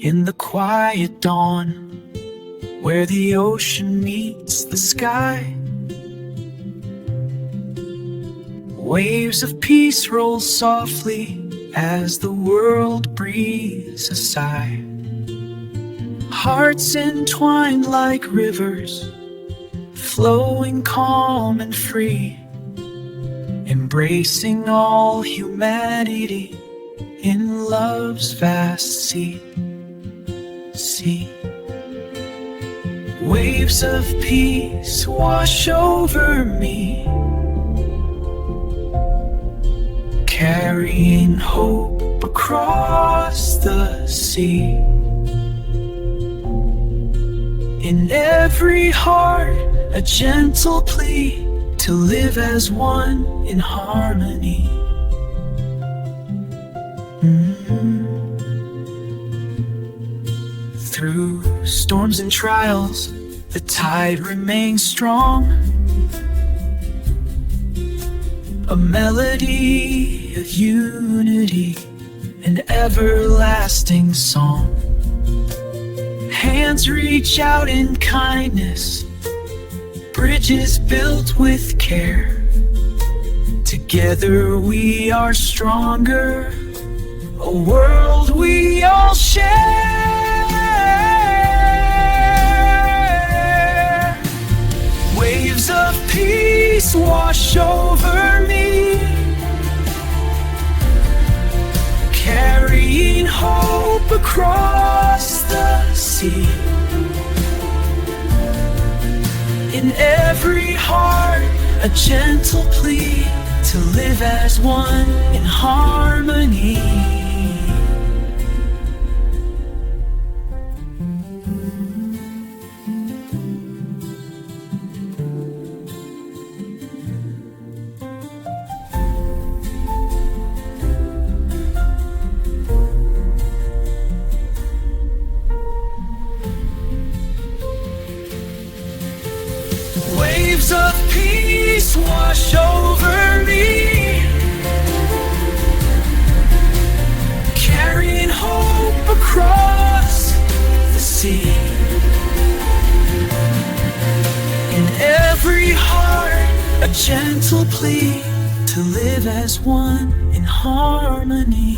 In the quiet dawn, where the ocean meets the sky, waves of peace roll softly as the world breathes a sigh. Hearts entwined like rivers, flowing calm and free, embracing all humanity in love's vast sea. Waves of peace wash over me, carrying hope across the sea. In every heart, a gentle plea to live as one in harmony. Through storms and trials, the tide remains strong, a melody of unity and everlasting song. Hands reach out in kindness, bridges built with care. Together we are stronger, a world we all share. Waves of peace wash over me, carrying hope across the sea. In every heart, a gentle plea to live as one in harmony. Waves of peace wash over me, carrying hope across the sea. In every heart, a gentle plea to live as one in harmony.